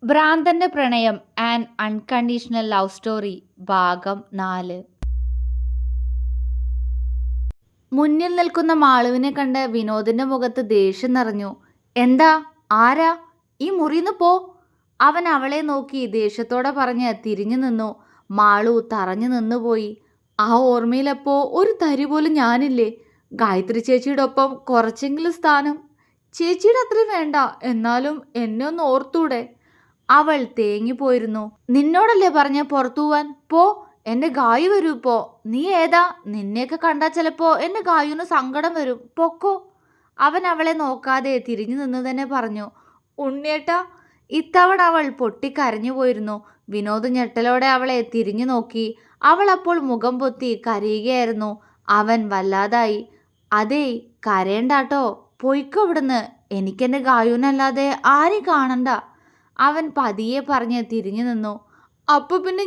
ഭ്രാന്തന്റെ പ്രണയം and unconditional love story ഭാഗം 4. മുന്നിൽ നിൽക്കുന്ന മാളുവിനെ കണ്ട് വിനോദിന്റെ മുഖത്ത് ദേഷ്യം നിറഞ്ഞു. എന്താ? ആരാ? ഈ മുറിന്ന് പോ! അവൻ അവളെ നോക്കി ദേഷ്യത്തോടെ പറഞ്ഞ് തിരിഞ്ഞു നിന്നു. മാളു തറഞ്ഞു നിന്നുപോയി. ആ ഓർമ്മയിലപ്പോ ഒരു തരി പോലും ഞാനില്ലേ? ഗായത്രി ചേച്ചിയുടെ ഒപ്പം കുറച്ചെങ്കിലും സ്ഥാനം. ചേച്ചിയുടെ അത്രയും വേണ്ട, എന്നാലും എന്നെ ഒന്ന് ഓർത്തൂടെ? അവൾ തേങ്ങിപ്പോയിരുന്നു. നിന്നോടല്ലേ പറഞ്ഞ പുറത്തു പോവാൻ? പോ, എന്റെ ഗായു വരൂ ഇപ്പോ. നീ ഏതാ? നിന്നെയൊക്കെ കണ്ടാ ചിലപ്പോ എന്റെ ഗായുന് സങ്കടം വരും. പൊക്കോ. അവൻ അവളെ നോക്കാതെ തിരിഞ്ഞു നിന്ന് തന്നെ പറഞ്ഞു. ഉണ്ണിയേട്ടാ. ഇത്തവണ അവൾ പൊട്ടിക്കരഞ്ഞു പോയിരുന്നു. വിനോദ് ഞെട്ടലോടെ അവളെ തിരിഞ്ഞു നോക്കി. അവൾ അപ്പോൾ മുഖം പൊത്തി കരയുകയായിരുന്നു. അവൻ വല്ലാതായി. അതേ, കരയണ്ടാട്ടോ. പൊയ്ക്കോ ഇവിടുന്ന്. എനിക്കെന്റെ ഗായുനല്ലാതെ ആരെയും കാണണ്ട. അവൻ പതിയെ പറഞ്ഞ് തിരിഞ്ഞു നിന്നു. അപ്പൊ പിന്നെ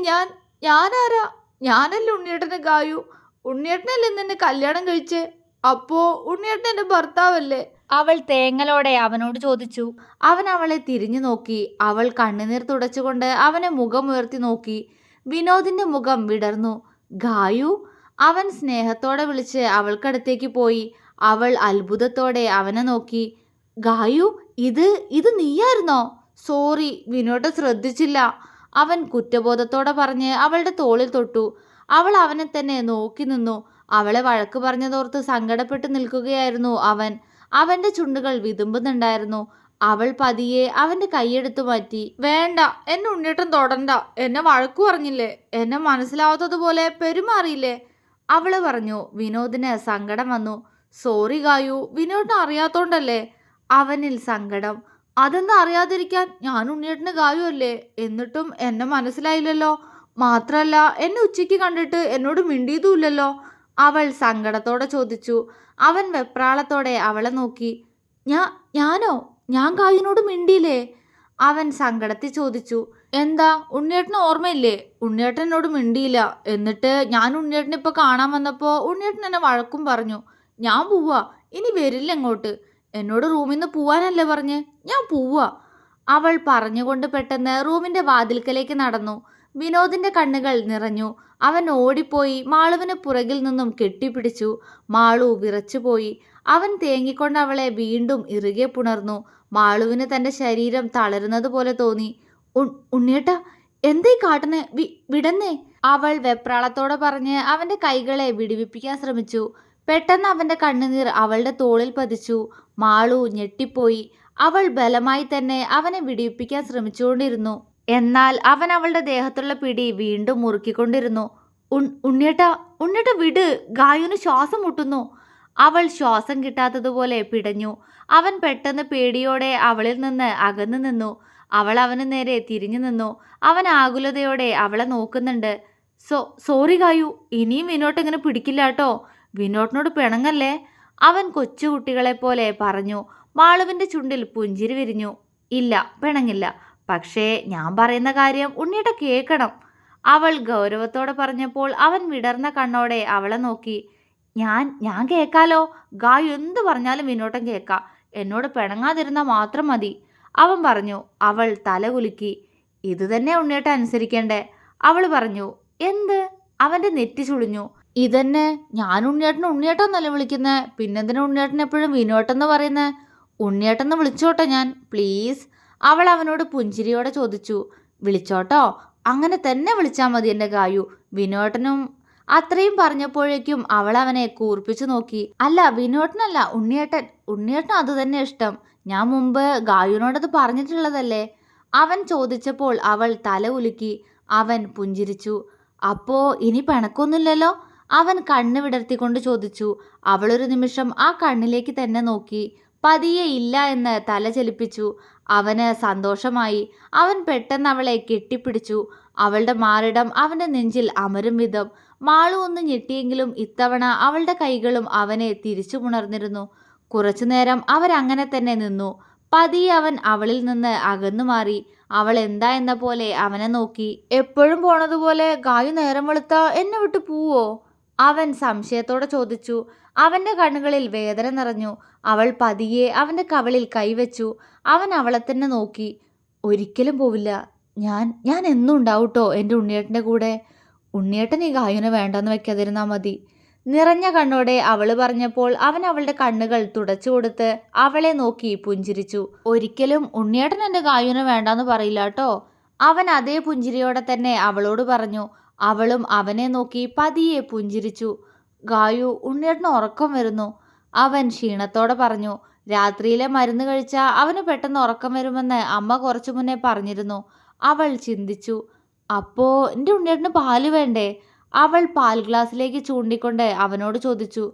ഞാനാരാ? ഞാനല്ല ഉണ്ണിയേട്ടന്റെ ഗായു. ഉണ്ണിയേട്ടനല്ലേ നിന്നെ കല്യാണം കഴിച്ചേ? അപ്പോ ഉണ്ണിയേട്ടൻ എന്റെ ഭർത്താവല്ലേ? അവൾ തേങ്ങലോടെ അവനോട് ചോദിച്ചു. അവൻ അവളെ തിരിഞ്ഞു നോക്കി. അവൾ കണ്ണുനീർ തുടച്ചുകൊണ്ട് അവനെ മുഖം ഉയർത്തി നോക്കി. വിനോദിന്റെ മുഖം വിടർന്നു. ഗായു? അവൻ സ്നേഹത്തോടെ വിളിച്ച് അവൾക്കടുത്തേക്ക് പോയി. അവൾ അത്ഭുതത്തോടെ അവനെ നോക്കി. ഗായു, ഇത് നീയായിരുന്നോ? സോറി, വിനോദ് ശ്രദ്ധിച്ചില്ല. അവൻ കുറ്റബോധത്തോടെ പറഞ്ഞ് അവളുടെ തോളിൽ തൊട്ടു. അവൾ അവനെ തന്നെ നോക്കി നിന്നു. അവളെ വഴക്ക് പറഞ്ഞതോർത്ത് സങ്കടപ്പെട്ട് നിൽക്കുകയായിരുന്നു അവൻ. അവന്റെ ചുണ്ടുകൾ വിതുമ്പുന്നുണ്ടായിരുന്നു. അവൾ പതിയെ അവന്റെ കൈയെടുത്തു മാറ്റി. വേണ്ട, എന്നെ ഉണ്ണിയേട്ടൻ തൊടണ്ട. എന്നെ വഴക്കു പറഞ്ഞില്ലേ? എന്നെ മനസ്സിലാവാത്തതുപോലെ പെരുമാറിയില്ലേ? അവള് പറഞ്ഞു. വിനോദിന് സങ്കടം വന്നു. സോറി ഗായു, വിനോദിന് അറിയാത്തോണ്ടല്ലേ. അവനിൽ സങ്കടം. അതെന്താ അറിയാതിരിക്കാൻ? ഞാൻ ഉണ്ണിയേട്ടന് ഗായു അല്ലേ? എന്നിട്ടും എന്നെ മനസ്സിലായില്ലല്ലോ. മാത്രല്ല, എന്നെ ഉച്ചയ്ക്ക് കണ്ടിട്ട് എന്നോട് മിണ്ടിയതുമില്ലല്ലോ. അവൾ സങ്കടത്തോടെ ചോദിച്ചു. അവൻ വെപ്രാളത്തോടെ അവളെ നോക്കി. ഞാനോ? ഞാൻ ഗായുവിനോട് മിണ്ടിയില്ലേ? അവൻ സങ്കടത്തിൽ ചോദിച്ചു. എന്താ, ഉണ്ണിയേട്ടന് ഓർമ്മയില്ലേ? ഉണ്ണിയേട്ടൻ എന്നോട് മിണ്ടിയില്ല. എന്നിട്ട് ഞാൻ ഉണ്ണിയേട്ടനെ ഇപ്പൊ കാണാൻ വന്നപ്പോ ഉണ്ണിയേട്ടൻ എന്നെ വഴക്കും പറഞ്ഞു. ഞാൻ പോവാ, ഇനി വരില്ല ഇങ്ങോട്ട്. എന്നോട് റൂമിൽ നിന്ന് പോവാനല്ലേ പറഞ്ഞ്? ഞാൻ പോവാ. അവൾ പറഞ്ഞുകൊണ്ട് പെട്ടെന്ന് റൂമിന്റെ വാതിൽക്കലേക്ക് നടന്നു. വിനോദിന്റെ കണ്ണുകൾ നിറഞ്ഞു. അവൻ ഓടിപ്പോയി മാളുവിന് പുറകിൽ നിന്നും കെട്ടിപ്പിടിച്ചു. മാളു വിറച്ചുപോയി. അവൻ തേങ്ങിക്കൊണ്ട് അവളെ വീണ്ടും ഇറുകെ പുണർന്നു. മാളുവിന് തന്റെ ശരീരം തളരുന്നത് പോലെ തോന്നി. ഉണ്ണിയേട്ടാ, എന്തേ കാട്ടണേ? വിടന്നേ. അവൾ വെപ്രാളത്തോടെ പറഞ്ഞ് അവന്റെ കൈകളെ വിടിവിപ്പിക്കാൻ ശ്രമിച്ചു. പെട്ടെന്ന് അവന്റെ കണ്ണുനീർ അവളുടെ തോളിൽ പതിച്ചു. മാളു ഞെട്ടിപ്പോയി. അവൾ ബലമായി തന്നെ അവനെ വിടിവിപ്പിക്കാൻ ശ്രമിച്ചുകൊണ്ടിരുന്നു. എന്നാൽ അവൻ അവളുടെ ദേഹത്തുള്ള പിടി വീണ്ടും മുറുക്കിക്കൊണ്ടിരുന്നു. ഉണ്ണിയേട്ടാ വിട്, ഗായുന് ശ്വാസം മുട്ടുന്നു. അവൾ ശ്വാസം കിട്ടാത്തതുപോലെ പിടഞ്ഞു. അവൻ പെട്ടെന്ന് പേടിയോടെ അവളിൽ നിന്ന് അകന്നു നിന്നു. അവൾ അവന് നേരെ തിരിഞ്ഞു നിന്നു. അവൻ ആകുലതയോടെ അവളെ നോക്കുന്നുണ്ട്. സോറി ഗായു, ഇനിയും വിനോട്ട് ഇങ്ങനെ പിടിക്കില്ല കേട്ടോ. വിനോട്ടിനോട് പിണങ്ങല്ലേ. അവൻ കൊച്ചുകുട്ടികളെ പോലെ പറഞ്ഞു. മാളുവിന്റെ ചുണ്ടിൽ പുഞ്ചിരി വിരിഞ്ഞു. ഇല്ല, പിണങ്ങില്ല. പക്ഷേ ഞാൻ പറയുന്ന കാര്യം ഉണ്ണിയേട്ട കേൾക്കണം. അവൾ ഗൗരവത്തോടെ പറഞ്ഞപ്പോൾ അവൻ വിടർന്ന കണ്ണോടെ അവളെ നോക്കി. ഞാൻ കേൾക്കാലോ. ഗായു എന്ത് പറഞ്ഞാലും വിനോട്ടം കേൾക്കാം. എന്നോട് പിണങ്ങാതിരുന്നാൽ മാത്രം മതി. അവൻ പറഞ്ഞു. അവൾ തല കുലുക്കി. ഇത് തന്നെ ഉണ്ണിയേട്ട അനുസരിക്കേണ്ടേ? അവൾ പറഞ്ഞു. എന്ത്? അവന്റെ നെറ്റി ചുളിഞ്ഞു. ഇതന്നെ. ഞാൻ ഉണ്ണിയേട്ടെന്നല്ല വിളിക്കുന്നേ. പിന്നെന്തിനാ ഉണ്ണിയേട്ടൻ എപ്പോഴും വിനോട്ടെന്ന് പറയുന്നേ? ഉണ്ണിയേട്ടെന്ന് വിളിച്ചോട്ടെ ഞാൻ, പ്ലീസ്. അവൾ അവനോട് പുഞ്ചിരിയോടെ ചോദിച്ചു. വിളിച്ചോട്ടോ, അങ്ങനെ തന്നെ വിളിച്ചാൽ മതി എൻ്റെ ഗായു. വിനോട്ടനും. അത്രയും പറഞ്ഞപ്പോഴേക്കും അവൾ അവനെ കൂർപ്പിച്ചു നോക്കി. അല്ല, വിനോട്ടനല്ല, ഉണ്ണിയേട്ടനും അത് തന്നെ ഇഷ്ടം. ഞാൻ മുമ്പ് ഗായുവിനോടത് പറഞ്ഞിട്ടുള്ളതല്ലേ? അവൻ ചോദിച്ചപ്പോൾ അവൾ തല ഉലുക്കി. അവൻ പുഞ്ചിരിച്ചു. അപ്പോ ഇനി പിണക്കൊന്നുമില്ലല്ലോ? അവൻ കണ്ണ് വിടർത്തിക്കൊണ്ട് ചോദിച്ചു. അവളൊരു നിമിഷം ആ കണ്ണിലേക്ക് തന്നെ നോക്കി. പതിയെ ഇല്ല എന്ന് തല ചലിപ്പിച്ചു. അവന് സന്തോഷമായി. അവൻ പെട്ടെന്ന് അവളെ കെട്ടിപ്പിടിച്ചു. അവളുടെ മാറിടം അവന്റെ നെഞ്ചിൽ അമരും വിധം. മാളു ഒന്ന് ഞെട്ടിയെങ്കിലും ഇത്തവണ അവളുടെ കൈകളും അവനെ തിരിച്ചു പുണർന്നിരുന്നു. കുറച്ചുനേരം അവരങ്ങനെ തന്നെ നിന്നു. പതിയെ അവൻ അവളിൽ നിന്ന് അകന്നു മാറി. അവൾ എന്താ എന്ന പോലെ അവനെ നോക്കി. എപ്പോഴും പോണതുപോലെ ഗായു നേരം വെളുത്താ എന്നെ വിട്ടു പോവോ? അവൻ സംശയത്തോടെ ചോദിച്ചു. അവന്റെ കണ്ണുകളിൽ വേദന നിറഞ്ഞു. അവൾ പതിയെ അവന്റെ കവിളിൽ കൈവച്ചു. അവൻ അവളെ തന്നെ നോക്കി. ഒരിക്കലും പോവില്ല. ഞാൻ എന്നും ഉണ്ടാവും ട്ടോ എൻ്റെ ഉണ്ണിയേട്ടൻ്റെ കൂടെ. ഉണ്ണിയേട്ടൻ ഈ ഗായുവിനെ വേണ്ടെന്ന് വെക്കാതിരുന്നാ മതി. നിറഞ്ഞ കണ്ണോടെ അവള് പറഞ്ഞപ്പോൾ അവൻ അവളുടെ കണ്ണുകൾ തുടച്ചു കൊടുത്ത് അവളെ നോക്കി പുഞ്ചിരിച്ചു. ഒരിക്കലും ഉണ്ണിയേട്ടൻ എൻ്റെ ഗായുവിനെ വേണ്ടാന്ന് പറയില്ല ട്ടോ. അവൻ അതേ പുഞ്ചിരിയോടെ തന്നെ അവളോട് പറഞ്ഞു. അവളും അവനെ നോക്കി പതിയെ പുഞ്ചിരിച്ചു. ഗായു, ഉണ്ണിയേട്ടന് ഉറക്കം വരുന്നു, അവൻ ക്ഷീണത്തോടെ പറഞ്ഞു. രാത്രിയിലെ മരുന്ന് കഴിച്ചാൽ അവന് പെട്ടെന്ന് ഉറക്കം വരുമെന്ന് അമ്മ കുറച്ചു മുന്നേ പറഞ്ഞിരുന്നു. അവൾ ചിന്തിച്ചു. അപ്പോ എൻ്റെ ഉണ്ണിയേട്ടന് പാല് വേണ്ടേ? അവൾ പാൽ ഗ്ലാസ്സിലേക്ക് ചൂണ്ടിക്കൊണ്ട് അവനോട് ചോദിച്ചു.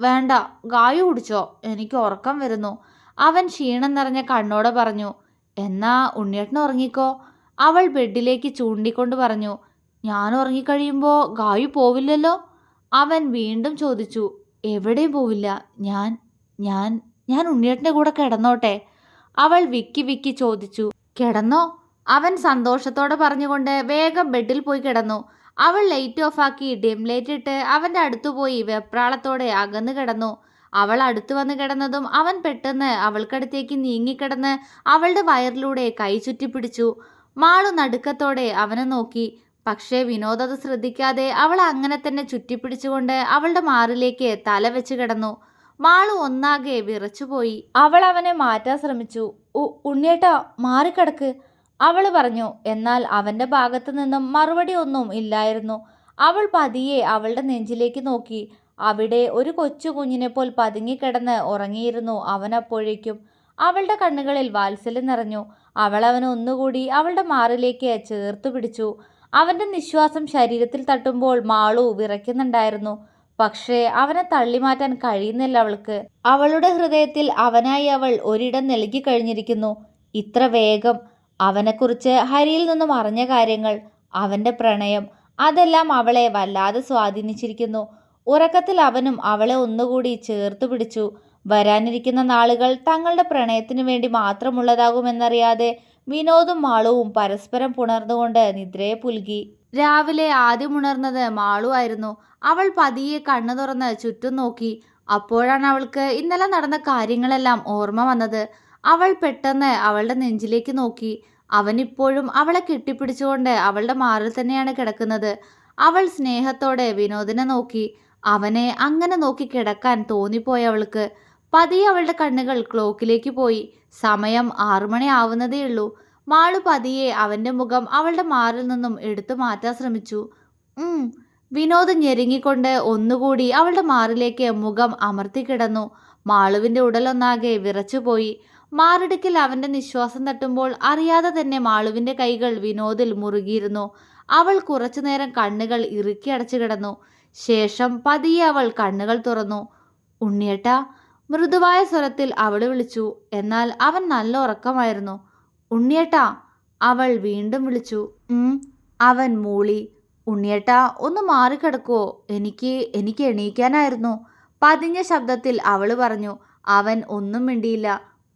വേണ്ട, ഗായു കുടിച്ചോ, എനിക്ക് ഉറക്കം വരുന്നു, അവൻ ക്ഷീണം നിറഞ്ഞ കണ്ണോടെ പറഞ്ഞു. എന്നാ ഉണ്ണിയേട്ടൻ ഉറങ്ങിക്കോ, അവൾ ബെഡിലേക്ക് ചൂണ്ടിക്കൊണ്ട് പറഞ്ഞു. ഞാൻ ഉറങ്ങിക്കഴിയുമ്പോൾ ഗായു പോവില്ലല്ലോ, അവൻ വീണ്ടും ചോദിച്ചു. എവിടെയും പോവില്ല, ഞാൻ ഞാൻ ഞാൻ ഉണ്ണിയേട്ടൻ്റെ കൂടെ കിടന്നോട്ടെ, അവൾ വിക്കി വിക്കി ചോദിച്ചു. കിടന്നോ, അവൻ സന്തോഷത്തോടെ പറഞ്ഞുകൊണ്ട് വേഗം ബെഡിൽ പോയി കിടന്നു. അവൾ ലൈറ്റ് ഓഫാക്കി ഡിം ലൈറ്റ് ഇട്ട് അവൻ്റെ അടുത്തു പോയി വെപ്രാളത്തോടെ അകന്നു കിടന്നു. അവൾ അടുത്തു വന്ന് കിടന്നതും അവൻ പെട്ടെന്ന് അവൾക്കടുത്തേക്ക് നീങ്ങിക്കിടന്ന് അവളുടെ വയറിലൂടെ കൈ ചുറ്റിപ്പിടിച്ചു. മാളു നടുക്കത്തോടെ അവനെ നോക്കി. പക്ഷേ വിനോദ് അത് ശ്രദ്ധിക്കാതെ അവൾ അങ്ങനെ തന്നെ ചുറ്റിപ്പിടിച്ചുകൊണ്ട് അവളുടെ മാറിലേക്ക് തല വെച്ച് കിടന്നു. മാളു ഒന്നാകെ വിറച്ചുപോയി. അവൾ അവനെ മാറ്റാൻ ശ്രമിച്ചു. ഉണ്ണിയേട്ടാ, മാറിക്കിടക്ക്, അവൾ പറഞ്ഞു. എന്നാൽ അവൻ്റെ ഭാഗത്തു നിന്നും മറുപടി ഒന്നും ഇല്ലായിരുന്നു. അവൾ പതിയെ അവളുടെ നെഞ്ചിലേക്ക് നോക്കി. അവിടെ ഒരു കൊച്ചു കുഞ്ഞിനെപ്പോൽ പതുങ്ങിക്കിടന്ന് ഉറങ്ങിയിരുന്നു അവനപ്പോഴേക്കും. അവളുടെ കണ്ണുകളിൽ വാത്സല്യം നിറഞ്ഞു. അവൾ അവനെ ഒന്നുകൂടി അവളുടെ മാറിലേക്ക് ചേർത്തു പിടിച്ചു. അവൻ്റെ നിശ്വാസം ശരീരത്തിൽ തട്ടുമ്പോൾ മാളു വിറയ്ക്കുന്നുണ്ടായിരുന്നു. പക്ഷേ അവനെ തള്ളിമാറ്റാൻ കഴിയുന്നില്ല അവൾക്ക്. അവളുടെ ഹൃദയത്തിൽ അവനായി അവൾ ഒരിടം നൽകി കഴിഞ്ഞിരിക്കുന്നു. ഇത്ര വേഗം അവനെക്കുറിച്ച് ഹരിയിൽ നിന്നും അറിഞ്ഞ കാര്യങ്ങൾ, അവൻ്റെ പ്രണയം, അതെല്ലാം അവളെ വല്ലാതെ സ്വാധീനിച്ചിരിക്കുന്നു. ഉറക്കത്തിൽ അവനും അവളെ ഒന്നുകൂടി ചേർത്തു പിടിച്ചു. വരാനിരിക്കുന്ന നാളുകൾ തങ്ങളുടെ പ്രണയത്തിനു വേണ്ടി മാത്രമുള്ളതാകുമെന്നറിയാതെ വിനോദും മാളുവും പരസ്പരം പുണർന്നുകൊണ്ട് നിദ്രയെ പുൽകി. രാവിലെ ആദ്യം ഉണർന്നത് മാളു ആയിരുന്നു. അവൾ പതിയെ കണ്ണു തുറന്ന് ചുറ്റും നോക്കി. അപ്പോഴാണ് അവൾക്ക് ഇന്നലെ നടന്ന കാര്യങ്ങളെല്ലാം ഓർമ്മ വന്നത്. അവൾ പെട്ടെന്ന് അവളുടെ നെഞ്ചിലേക്ക് നോക്കി. അവനിപ്പോഴും അവളെ കെട്ടിപ്പിടിച്ചുകൊണ്ട് അവളുടെ മാറിൽ തന്നെയാണ് കിടക്കുന്നത്. അവൾ സ്നേഹത്തോടെ വിനോദിനെ നോക്കി. അവനെ അങ്ങനെ നോക്കി കിടക്കാൻ തോന്നിപ്പോയി അവൾക്ക്. പതിയെ അവളുടെ കണ്ണുകൾ ക്ലോക്കിലേക്ക് പോയി. സമയം 6 മണി ആവുന്നതേയുള്ളൂ. മാളു പതിയെ അവൻ്റെ മുഖം അവളുടെ മാറിൽ നിന്നും എടുത്തു മാറ്റാൻ ശ്രമിച്ചു. വിനോദ് ഞെരുങ്ങിക്കൊണ്ട് ഒന്നുകൂടി അവളുടെ മാറിലേക്ക് മുഖം അമർത്തി കിടന്നു. മാളുവിൻ്റെ ഉടലൊന്നാകെ വിറച്ചുപോയി. മാറിടുക്കിൽ അവൻ്റെ നിശ്വാസം തട്ടുമ്പോൾ അറിയാതെ തന്നെ മാളുവിൻ്റെ കൈകൾ വിനോദിൽ മുറുകിയിരുന്നു. അവൾ കുറച്ചുനേരം കണ്ണുകൾ ഇറുക്കി അടച്ചു കിടന്നു. ശേഷം പതിയെ അവൾ കണ്ണുകൾ തുറന്നു. ഉണ്ണിയേട്ടാ, മൃദുവായ സ്വരത്തിൽ അവൾ വിളിച്ചു. എന്നാൽ അവൻ നല്ല ഉറക്കമായിരുന്നു. ഉണ്ണിയേട്ടാ, അവൾ വീണ്ടും വിളിച്ചു. അവൻ മൂളി. ഉണ്ണിയേട്ടാ, ഒന്ന് മാറിക്കിടക്കുവോ, എനിക്ക് എണീക്കാനായിരുന്നു, പതിഞ്ഞ ശബ്ദത്തിൽ അവൾ പറഞ്ഞു. അവൻ ഒന്നും മിണ്ടിയില്ല.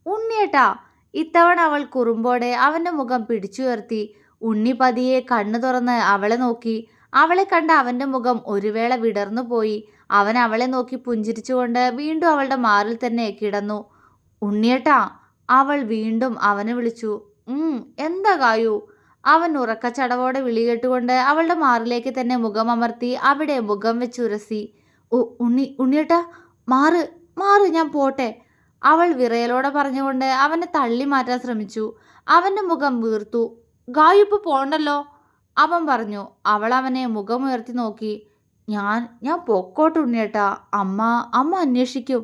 ഉണ്ണിയേട്ടാ, ഇത്തവണ അവൾ കുറുമ്പോടെ അവൻ്റെ മുഖം പിടിച്ചുയർത്തി. ഉണ്ണി പതിയെ കണ്ണു തുറന്ന് അവളെ നോക്കി. അവളെ കണ്ട അവൻ്റെ മുഖം ഒരു വേള വിടർന്നു പോയി. അവൻ അവളെ നോക്കി പുഞ്ചിരിച്ചുകൊണ്ട് വീണ്ടും അവളുടെ മാറിൽ തന്നെ കിടന്നു. ഉണ്ണിയേട്ടാ, അവൾ വീണ്ടും അവനെ വിളിച്ചു. എന്താ ഗായു? അവൻ ഉറക്കച്ചടവോടെ വിളി കേട്ടുകൊണ്ട് അവളുടെ മാറിലേക്ക് തന്നെ മുഖമമർത്തി അവിടെ മുഖം വെച്ചുരസി. ഉണ്ണിയേട്ടാ, മാറ് മാറ്, ഞാൻ പോട്ടെ, അവൾ വിറയലോടെ പറഞ്ഞുകൊണ്ട് അവനെ തള്ളി മാറ്റാൻ ശ്രമിച്ചു. അവൻ്റെ മുഖം വീർത്തു. ഗായു ഇപ്പോൾ പോണ്ടല്ലോ, അവൻ പറഞ്ഞു. അവൾ അവനെ മുഖമുയർത്തി നോക്കി. ഞാൻ പൊക്കോട്ട് ഉണ്ണിയേട്ടാ, അമ്മ അന്വേഷിക്കും,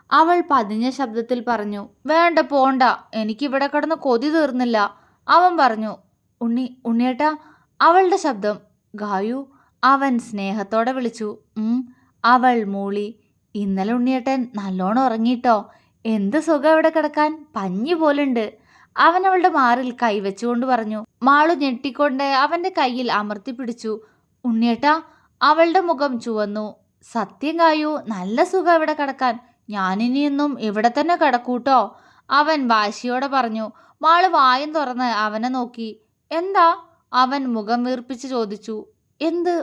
അവൾ പതിഞ്ഞ ശബ്ദത്തിൽ പറഞ്ഞു. വേണ്ട, പോണ്ട, എനിക്കിവിടെ കിടന്ന് കൊതി തീർന്നില്ല, അവൻ പറഞ്ഞു. ഉണ്ണിയേട്ടാ, അവളുടെ ശബ്ദം. ഗായു, അവൻ സ്നേഹത്തോടെ വിളിച്ചു. അവൾ മൂളി. ഇന്നലെ ഉണ്ണിയേട്ടൻ നല്ലോണം ഉറങ്ങിട്ടോ, എന്ത് സുഖം ഇവിടെ കിടക്കാൻ, പഞ്ഞി പോലുണ്ട്, അവൻ അവളുടെ മാറിൽ കൈവച്ചുകൊണ്ട് പറഞ്ഞു. മാളു ഞെട്ടിക്കൊണ്ട് അവൻ്റെ കയ്യിൽ അമർത്തി പിടിച്ചു. ഉണ്ണിയേട്ടാ, അവളുടെ മുഖം ചുവന്നു. സത്യം ഗായു, നല്ല സുഖം ഇവിടെ കിടക്കാൻ, ഞാനിനിയൊന്നും ഇവിടെ തന്നെ കിടക്കൂട്ടോ, അവൻ വാശിയോടെ പറഞ്ഞു. മാളു വായും തുറന്ന് അവനെ നോക്കി. എന്താ? അവൻ മുഖം വീർപ്പിച്ച് ചോദിച്ചു. എന്ത്?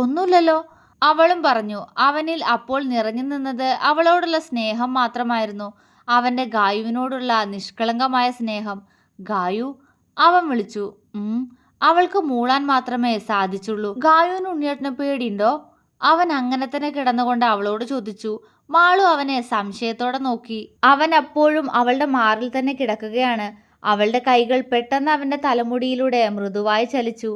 ഒന്നുമില്ലല്ലോ, അവളും പറഞ്ഞു. അവനിൽ അപ്പോൾ നിറഞ്ഞു നിന്നത് അവളോടുള്ള സ്നേഹം മാത്രമായിരുന്നു. അവൻ്റെ ഗായുവിനോടുള്ള നിഷ്കളങ്കമായ സ്നേഹം. ഗായു, അവൻ വിളിച്ചു. അവൾക്ക് മൂളാൻ മാത്രമേ സാധിച്ചുള്ളൂ. ഗായുവിന് ഉണ്ണിയേട്ടന് പേടിയുണ്ടോ? അവൻ അങ്ങനെ തന്നെ കിടന്നുകൊണ്ട് അവളോട് ചോദിച്ചു. മാളു അവനെ സംശയത്തോടെ നോക്കി. അവൻ അപ്പോഴും അവളുടെ മാറിൽ തന്നെ കിടക്കുകയാണ്. അവളുടെ കൈകൾ പെട്ടെന്ന് അവന്റെ തലമുടിയിലൂടെ മൃദുവായി ചലിച്ചു.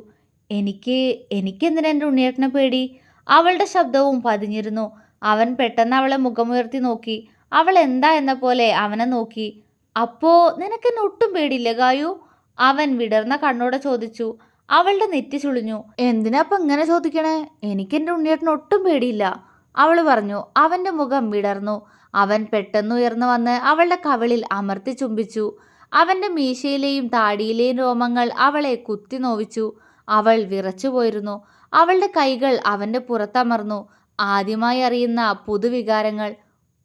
എനിക്കെന്തിനാ എൻ്റെ ഉണ്ണിയേട്ടനെ പേടി? അവളുടെ ശബ്ദവും പതിഞ്ഞിരുന്നു. അവൻ പെട്ടെന്ന് അവളെ മുഖമുയർത്തി നോക്കി. അവൾ എന്താ എന്ന പോലെ അവനെ നോക്കി. അപ്പോ നിനക്കെന്നെ ഒട്ടും പേടിയില്ലേ ഗായു? അവൻ വിടർന്ന കണ്ണോടെ ചോദിച്ചു. അവളുടെ നെറ്റി ചുളിഞ്ഞു. എന്തിനാപ്പം ഇങ്ങനെ ചോദിക്കണേ? എനിക്കെൻ്റെ ഉണ്ണിയേട്ടന് ഒട്ടും പേടിയില്ല, അവൾ പറഞ്ഞു. അവന്റെ മുഖം വിടർന്നു. അവൻ പെട്ടെന്ന് ഉയർന്നു വന്ന് അവളുടെ കവിളിൽ അമർത്തി ചുംബിച്ചു. അവന്റെ മീശയിലെയും താടിയിലെയും രോമങ്ങൾ അവളെ കുത്തി നോവിച്ചു. അവൾ വിറച്ചുപോയിരുന്നു. അവളുടെ കൈകൾ അവന്റെ പുറത്തമർന്നു. ആദ്യമായി അറിയുന്ന പുതുവികാരങ്ങൾ.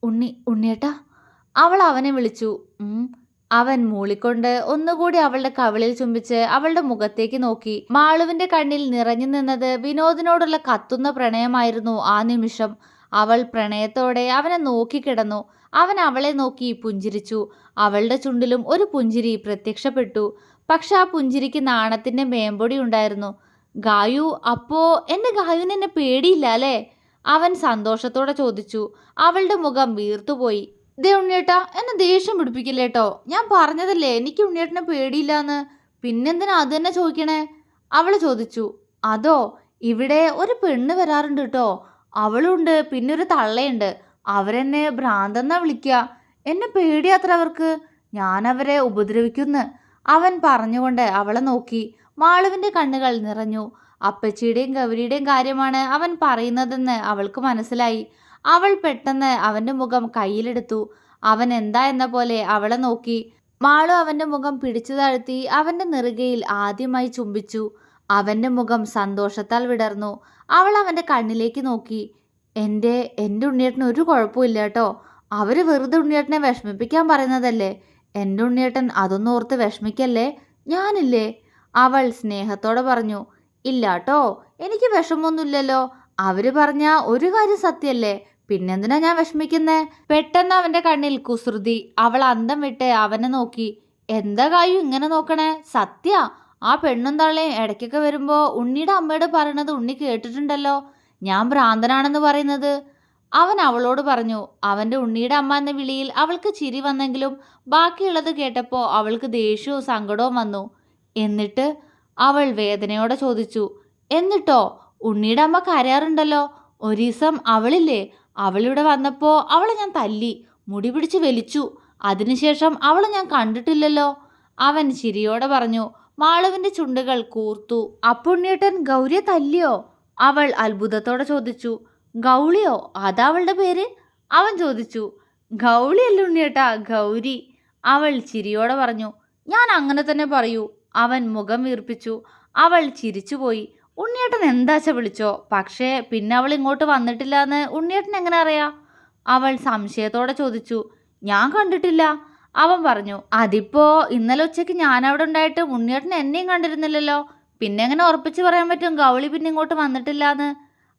ഉണ്ണിയേട്ടാ, അവൾ അവനെ വിളിച്ചു. അവൻ മൂളിക്കൊണ്ട് ഒന്നുകൂടി അവളുടെ കവിളിൽ ചുംബിച്ച് അവളുടെ മുഖത്തേക്ക് നോക്കി. മാളുവിന്റെ കണ്ണിൽ നിറഞ്ഞു നിന്നത് വിനോദിനോടുള്ള കത്തുന്ന പ്രണയമായിരുന്നു ആ നിമിഷം. അവൾ പ്രണയത്തോടെ അവനെ നോക്കിക്കിടന്നു. അവൻ അവളെ നോക്കി പുഞ്ചിരിച്ചു. അവളുടെ ചുണ്ടിലും ഒരു പുഞ്ചിരി പ്രത്യക്ഷപ്പെട്ടു. പക്ഷെ ആ പുഞ്ചിരിക്ക് നാണത്തിന്റെ മേമ്പൊടി ഉണ്ടായിരുന്നു. ഗായു, അപ്പോ എന്റെ ഗായുവിന് എന്നെ പേടിയില്ല അല്ലേ? അവൻ സന്തോഷത്തോടെ ചോദിച്ചു. അവളുടെ മുഖം വീർത്തുപോയി. ദേ ഉണ്ണിയേട്ടാ, എന്നെ ദേഷ്യം പിടിപ്പിക്കില്ലേട്ടോ. ഞാൻ പറഞ്ഞതല്ലേ എനിക്ക് ഉണ്ണിയേട്ടനെ പേടിയില്ലാന്ന്. പിന്നെന്തിനാ അത് തന്നെ ചോദിക്കണേ? അവള് ചോദിച്ചു. അതോ, ഇവിടെ ഒരു പെണ്ണ് വരാറുണ്ട് കേട്ടോ. അവളുണ്ട്, പിന്നെ ഒരു തള്ളയുണ്ട്. അവരെന്നെ ഭ്രാന്തെന്നാ വിളിക്കുക. എന്നെ പേടിയാത്ര അവർക്ക്. ഞാൻ അവരെ ഉപദ്രവിക്കുന്ന്. അവൻ പറഞ്ഞുകൊണ്ട് അവളെ നോക്കി. മാളുവിന്റെ കണ്ണുകൾ നിറഞ്ഞു. അപ്പച്ചിയുടെയും ഗൗരിയുടെയും കാര്യമാണ് അവൻ പറയുന്നതെന്ന് അവൾക്ക് മനസ്സിലായി. അവൾ പെട്ടെന്ന് അവന്റെ മുഖം കയ്യിലെടുത്തു. അവൻ എന്താ എന്ന പോലെ അവളെ നോക്കി. മാളു അവന്റെ മുഖം പിടിച്ചു താഴ്ത്തി അവന്റെ നെറുകയിൽ ആദ്യമായി ചുംബിച്ചു. അവന്റെ മുഖം സന്തോഷത്താൽ വിടർന്നു. അവൾ അവന്റെ കണ്ണിലേക്ക് നോക്കി. എൻ്റെ ഉണ്ണിയേട്ടന് ഒരു കുഴപ്പമില്ല കേട്ടോ. അവര് വെറുതെ ഉണ്ണിയേട്ടനെ വിഷമിപ്പിക്കാൻ പറയുന്നതല്ലേ. എൻ്റെ ഉണ്ണിയേട്ടൻ അതൊന്നും ഓർത്ത് വിഷമിക്കല്ലേ. ഞാനില്ലേ? അവൾ സ്നേഹത്തോടെ പറഞ്ഞു. ഇല്ലാട്ടോ, എനിക്ക് വിഷമമൊന്നുമില്ലല്ലോ. അവര് പറഞ്ഞ ഒരു കാര്യം സത്യല്ലേ, പിന്നെന്തിനാ ഞാൻ വിഷമിക്കുന്നേ? പെട്ടെന്ന് അവന്റെ കണ്ണിൽ കുസൃതി. അവൾ അന്തം വിട്ട് അവനെ നോക്കി. എന്താ കായു ഇങ്ങനെ നോക്കണേ? സത്യ, ആ പെണ്ണും തള്ളയും ഇടയ്ക്കൊക്കെ വരുമ്പോ ഉണ്ണിയുടെ അമ്മയോട് പറയണത് ഉണ്ണി കേട്ടിട്ടുണ്ടല്ലോ. ഞാൻ ഭ്രാന്തനാണെന്ന് പറയുന്നത്. അവൻ അവളോട് പറഞ്ഞു. അവന്റെ ഉണ്ണിയുടെ അമ്മ എന്ന വിളിയിൽ അവൾക്ക് ചിരി വന്നെങ്കിലും ബാക്കിയുള്ളത് കേട്ടപ്പോൾ അവൾക്ക് ദേഷ്യവും സങ്കടവും വന്നു. എന്നിട്ട്? അവൾ വേദനയോടെ ചോദിച്ചു. എന്നിട്ടോ? ഉണ്ണിയുടെ അമ്മ കരയാറുണ്ടല്ലോ. ഒരീസം അവളില്ലേ, അവളിവിടെ വന്നപ്പോൾ അവളെ ഞാൻ തല്ലി, മുടി പിടിച്ച് വലിച്ചു. അതിനുശേഷം അവളെ ഞാൻ കണ്ടിട്ടില്ലല്ലോ. അവൻ ചിരിയോടെ പറഞ്ഞു. മാളുവിന്റെ ചുണ്ടുകൾ കൂർത്തു. അപ്പുണ്ണിയേട്ടൻ ഗൗരിയെ തല്ലിയോ? അവൾ അത്ഭുതത്തോടെ ചോദിച്ചു. ഗൗളിയോ? അതാ അവളുടെ പേര്? അവൻ ചോദിച്ചു. ഗൗളിയല്ല ഉണ്ണിയേട്ടാ, ഗൗരി. അവൾ ചിരിയോടെ പറഞ്ഞു. ഞാൻ അങ്ങനെ തന്നെ പറയൂ. അവൻ മുഖം വീർപ്പിച്ചു. അവൾ ചിരിച്ചുപോയി. ഉണ്ണിയേട്ടൻ എന്താച്ച വിളിച്ചോ, പക്ഷേ പിന്നെ അവൾ ഇങ്ങോട്ട് വന്നിട്ടില്ല എന്ന് ഉണ്ണിയേട്ടൻ എങ്ങനെ അറിയാ? അവൾ സംശയത്തോടെ ചോദിച്ചു. ഞാൻ കണ്ടിട്ടില്ല, അവൻ പറഞ്ഞു. അതിപ്പോ ഇന്നലെ ഉച്ചയ്ക്ക് ഞാൻ അവിടെ ഉണ്ടായിട്ട് ഉണ്ണിയേട്ടൻ എന്നെയും കണ്ടിരുന്നില്ലല്ലോ. പിന്നെ എങ്ങനെ ഉറപ്പിച്ച് പറയാൻ പറ്റും ഗൗളി പിന്നെ ഇങ്ങോട്ട് വന്നിട്ടില്ല എന്ന്?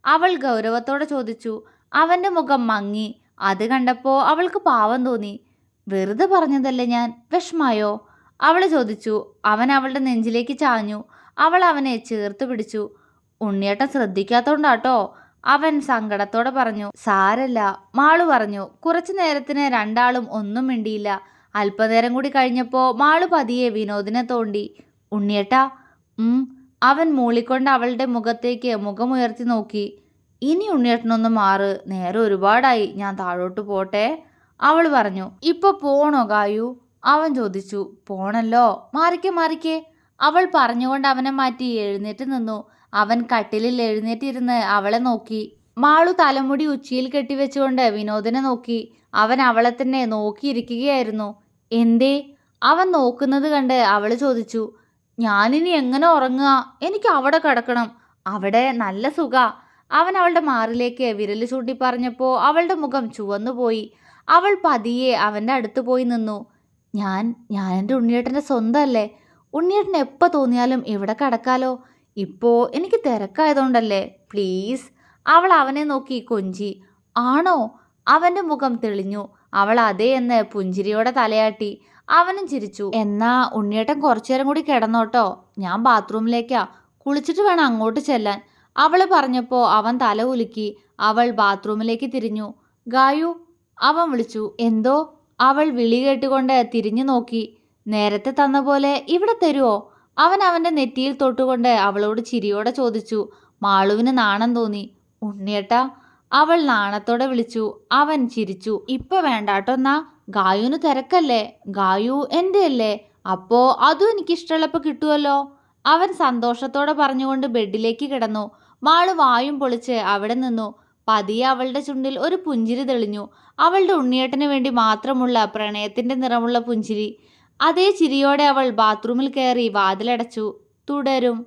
അവൾ ഗൗരവത്തോടെ ചോദിച്ചു. അവന്റെ മുഖം മങ്ങി. അത് കണ്ടപ്പോൾ അവൾക്ക് പാവം തോന്നി. വെറുതെ പറഞ്ഞതല്ലേ ഞാൻ, വിഷമായോ? അവൾ ചോദിച്ചു. അവൻ അവളുടെ നെഞ്ചിലേക്ക് ചാഞ്ഞു. അവൾ അവനെ ചേർത്ത് പിടിച്ചു. ഉണ്ണിയേട്ടൻ ശ്രദ്ധിക്കാത്തോണ്ടാട്ടോ, അവൻ സങ്കടത്തോടെ പറഞ്ഞു. സാരല്ല, മാളു പറഞ്ഞു. കുറച്ചു നേരത്തിന് രണ്ടാളും ഒന്നും മിണ്ടിയില്ല. അല്പനേരം കൂടി കഴിഞ്ഞപ്പോൾ മാളു പതിയെ വിനോദിനെ തോണ്ടി. ഉണ്ണിയേട്ടാ. അവൻ മൂളിക്കൊണ്ട് അവളുടെ മുഖത്തേക്ക് മുഖമുയർത്തി നോക്കി. ഇനി ഉണ്ണിയേട്ടനൊന്ന് മാറ്, നേരെ ഒരുപാടായി, ഞാൻ താഴോട്ട് പോട്ടെ, അവൾ പറഞ്ഞു. ഇപ്പൊ പോണോ ഗായു? അവൻ ചോദിച്ചു. പോണല്ലോ, മാറിക്കേ. അവൾ പറഞ്ഞുകൊണ്ട് അവനെ മാറ്റി എഴുന്നേറ്റ് നിന്നു. അവൻ കട്ടിലിൽ എഴുന്നേറ്റിരുന്ന് അവളെ നോക്കി. മാളു തലമുടി ഉച്ചിയിൽ കെട്ടിവെച്ചുകൊണ്ട് വിനോദിനെ നോക്കി. അവൻ അവളെ തന്നെ നോക്കിയിരിക്കുകയായിരുന്നു. എന്തേ? അവൻ നോക്കുന്നത് കണ്ട് അവൾ ചോദിച്ചു. ഞാനിനി എങ്ങനെ ഉറങ്ങുക? എനിക്ക് അവിടെ കിടക്കണം, അവിടെ നല്ല സുഖ. അവൻ അവളുടെ മാറിലേക്ക് വിരൽ ചൂണ്ടി പറഞ്ഞപ്പോൾ അവളുടെ മുഖം ചുവന്നുപോയി. അവൾ പതിയെ അവൻ്റെ അടുത്ത് പോയി നിന്നു. ഞാൻ എൻ്റെ ഉണ്ണിയേട്ടൻ്റെ സ്വന്തമല്ലേ. ഉണ്ണിയേട്ടൻ എപ്പോൾ തോന്നിയാലും ഇവിടെ കിടക്കാലോ. ഇപ്പോൾ എനിക്ക് തിരക്കായതുകൊണ്ടല്ലേ, പ്ലീസ്. അവൾ അവനെ നോക്കി കൊഞ്ചി. ആണോ? അവൻ്റെ മുഖം തെളിഞ്ഞു. അവൾ അതേ എന്ന് പുഞ്ചിരിയോടെ തലയാട്ടി. അവനും ചിരിച്ചു. എന്നാ ഉണ്ണിയേട്ടൻ കുറച്ചേരം കൂടി കിടന്നോട്ടോ, ഞാൻ ബാത്റൂമിലേക്കാ, കുളിച്ചിട്ട് വേണം അങ്ങോട്ട് ചെല്ലാൻ. അവള് പറഞ്ഞപ്പോ അവൻ തല കുലുക്കി. അവൾ ബാത്റൂമിലേക്ക് തിരിഞ്ഞു. ഗായു, അവൻ വിളിച്ചു. എന്തോ? അവൾ വിളി കേട്ടുകൊണ്ട് തിരിഞ്ഞു നോക്കി. നേരത്തെ തന്ന പോലെ ഇവിടെ തരുവോ? അവൻ അവന്റെ നെറ്റിയിൽ തൊട്ടുകൊണ്ട് അവളോട് ചിരിയോടെ ചോദിച്ചു. മാളുവിന് നാണം തോന്നി. ഉണ്ണിയേട്ടാ, അവൾ നാണത്തോടെ വിളിച്ചു. അവൻ ചിരിച്ചു. ഇപ്പൊ വേണ്ടാട്ടോന്നാ, ഗായുവിന് തിരക്കല്ലേ, ഗായു എൻ്റെ അല്ലേ, അപ്പോ അതും എനിക്കിഷ്ടമുള്ളപ്പോ കിട്ടുമല്ലോ. അവൻ സന്തോഷത്തോടെ പറഞ്ഞുകൊണ്ട് ബെഡിലേക്ക് കിടന്നു. മാള് വായും പൊളിച്ച് അവിടെ നിന്നു. പതിയെ അവളുടെ ചുണ്ടിൽ ഒരു പുഞ്ചിരി തെളിഞ്ഞു. അവളുടെ ഉണ്ണിയേട്ടന് വേണ്ടി മാത്രമുള്ള പ്രണയത്തിന്റെ നിറമുള്ള പുഞ്ചിരി. അതേ ചിരിയോടെ അവൾ ബാത്റൂമിൽ കയറി വാതിലടച്ചു. തുടരും.